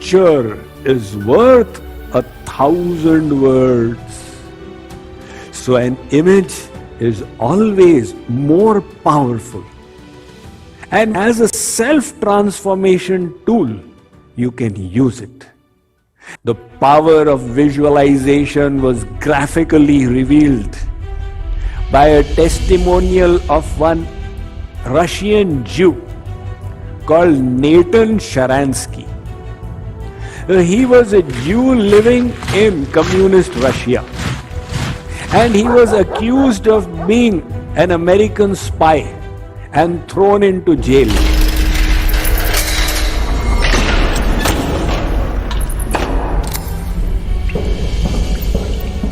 picture is worth 1,000 words. So an image is always more powerful. And as a self-transformation tool, you can use it. The power of visualization was graphically revealed by a testimonial of one Russian Jew called Natan Sharansky. He was a Jew living in communist Russia, and he was accused of being an American spy and thrown into jail.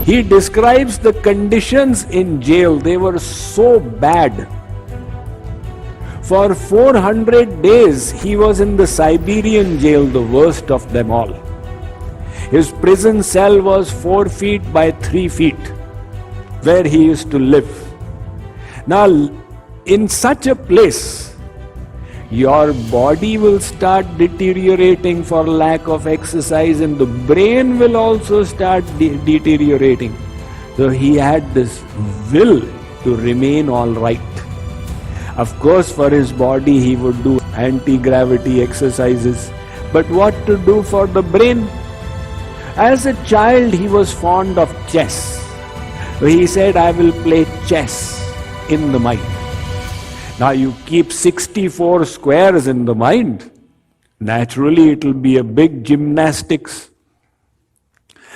He describes the conditions in jail. They were so bad. For 400 days, he was in the Siberian jail, the worst of them all. His prison cell was 4 feet by 3 feet, where he used to live. Now, in such a place, your body will start deteriorating for lack of exercise, and the brain will also start deteriorating. So he had this will to remain all right. Of course, for his body, he would do anti-gravity exercises. But what to do for the brain? As a child, he was fond of chess. He said, I will play chess in the mind. Now you keep 64 squares in the mind. Naturally, it will be a big gymnastics.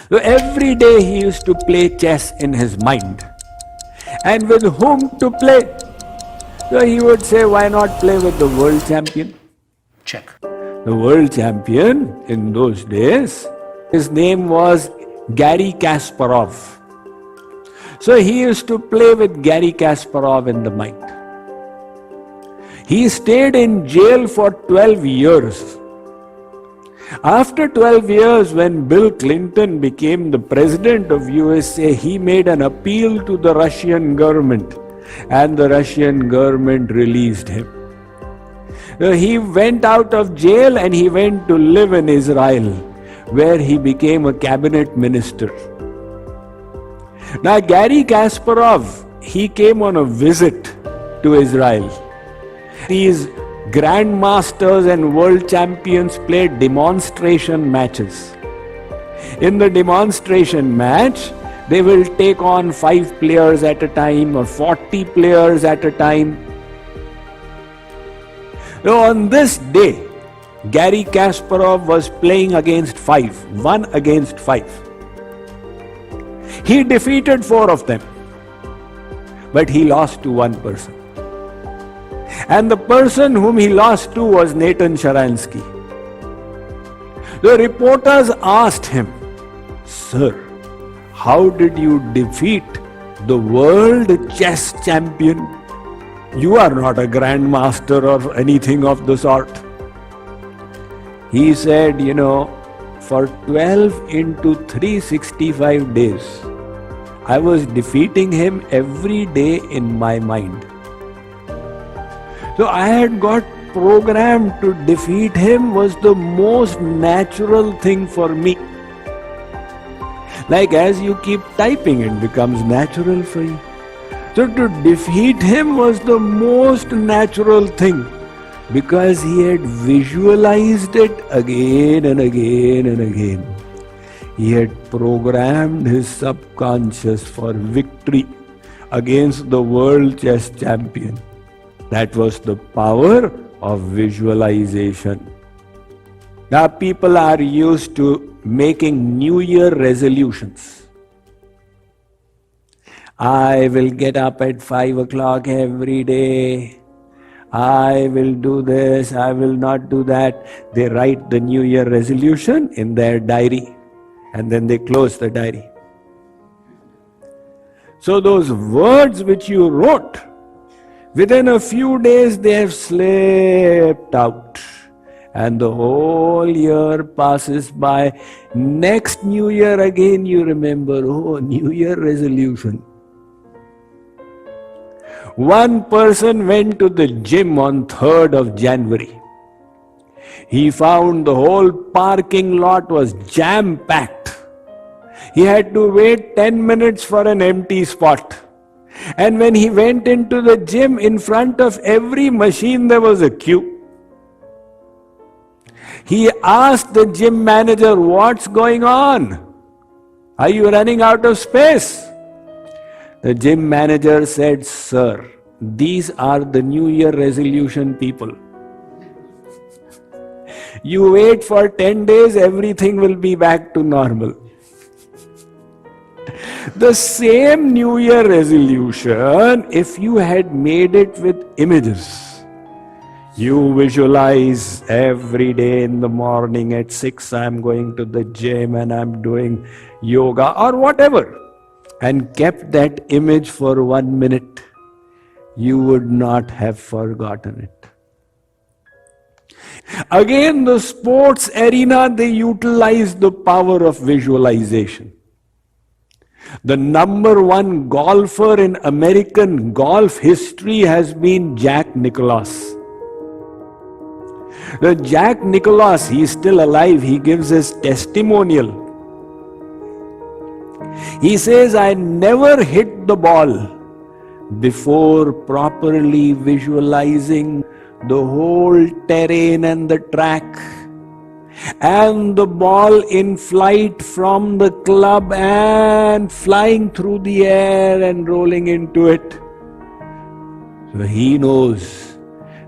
So every day he used to play chess in his mind. And with whom to play? So he would say, why not play with the world champion? Check. The world champion in those days, his name was Garry Kasparov. So he used to play with Garry Kasparov in the mind. He stayed in jail for 12 years. After 12 years, when Bill Clinton became the president of USA, he made an appeal to the Russian government, and the Russian government released him. He went out of jail and he went to live in Israel, where he became a cabinet minister. Now, Garry Kasparov, he came on a visit to Israel. These grandmasters and world champions played demonstration matches. In the demonstration match, they will take on 5 players at a time or 40 players at a time. So on this day, Garry Kasparov was playing against 5, 1 against 5. He defeated 4 of them, but he lost to one person. And the person whom he lost to was Natan Sharansky. The reporters asked him, Sir, how did you defeat the world chess champion? You are not a grandmaster or anything of the sort. He said, for 12 into 365 days, I was defeating him every day in my mind. So I had got programmed to defeat him was the most natural thing for me. Like as you keep typing, it becomes natural for you. So to defeat him was the most natural thing, because he had visualized it again and again and again. He had programmed his subconscious for victory against the world chess champion. That was the power of visualization. Now people are used to making New Year resolutions. I will get up at 5 o'clock every day. I will do this, I will not do that. They write the New Year resolution in their diary and then they close the diary. So those words which you wrote, within a few days they have slipped out. And the whole year passes by. Next New Year again you remember, oh, New Year resolution. One person went to the gym on 3rd of January. He found the whole parking lot was jam-packed. He had to wait 10 minutes for an empty spot. And when he went into the gym, in front of every machine there was a queue. He asked the gym manager, "What's going on? Are you running out of space?" The gym manager said, "Sir, these are the New Year resolution people. You wait for 10 days, everything will be back to normal." The same New Year resolution, if you had made it with images, you visualize every day in the morning at 6, I'm going to the gym and I'm doing yoga or whatever, and kept that image for 1 minute, you would not have forgotten it. Again, the sports arena, they utilize the power of visualization. The number one golfer in American golf history has been Jack Nicklaus. The Jack Nicklaus, he is still alive, he gives his testimonial. He says, "I never hit the ball before properly visualizing the whole terrain and the track, and the ball in flight from the club and flying through the air and rolling into it." So he knows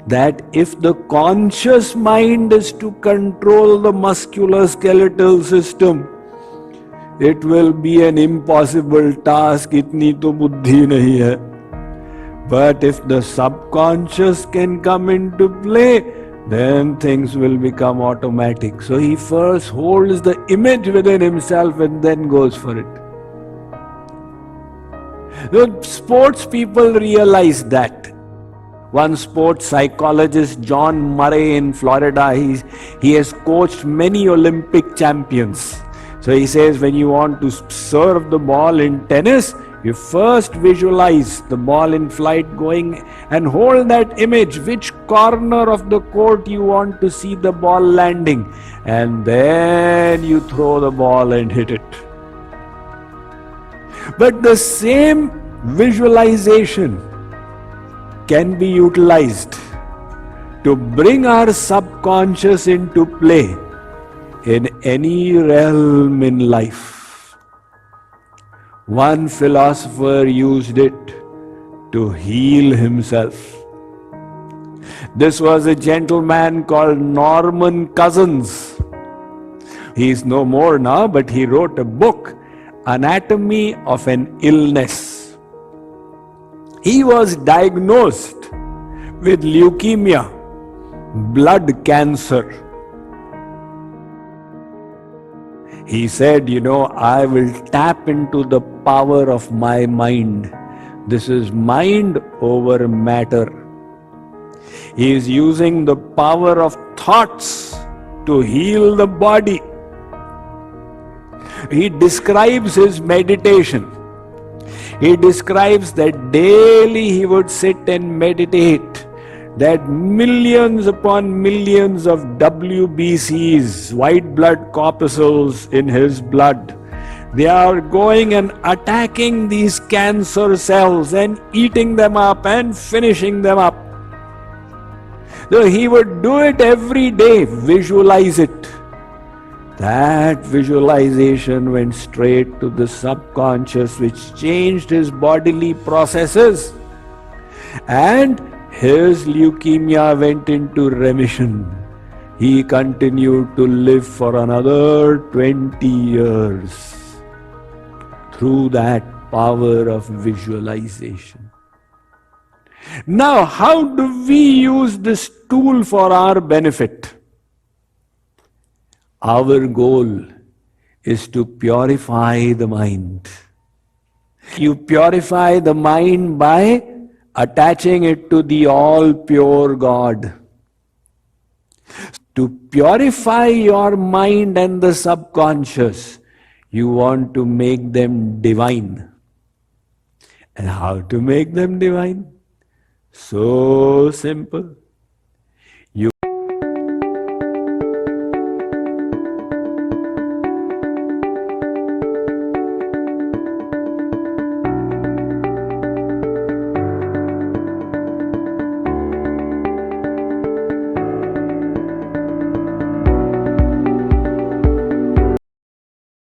that if the conscious mind is to control the musculoskeletal system, it will be an impossible task. Itni to buddhi nahi hai. But if the subconscious can come into play, then things will become automatic. So he first holds the image within himself and then goes for it. The sports people realize that. One sports psychologist, John Murray in Florida, he has coached many Olympic champions. So he says, when you want to serve the ball in tennis, you first visualize the ball in flight going and hold that image, which corner of the court you want to see the ball landing, and then you throw the ball and hit it. But the same visualization can be utilized to bring our subconscious into play in any realm in life. One philosopher used it to heal himself. This was a gentleman called Norman Cousins. He is no more now, but he wrote a book, Anatomy of an Illness. He was diagnosed with leukemia, blood cancer. He said, I will tap into the power of my mind. This is mind over matter. He is using the power of thoughts to heal the body. He describes his meditation. He describes that daily he would sit and meditate, that millions upon millions of WBCs, white blood corpuscles in his blood, they are going and attacking these cancer cells and eating them up and finishing them up. So he would do it every day, visualize it. That visualization went straight to the subconscious, which changed his bodily processes, and his leukemia went into remission. He continued to live for another 20 years through that power of visualization. Now, how do we use this tool for our benefit? Our goal is to purify the mind. You purify the mind by attaching it to the all-pure God. To purify your mind and the subconscious, you want to make them divine. And how to make them divine? So simple.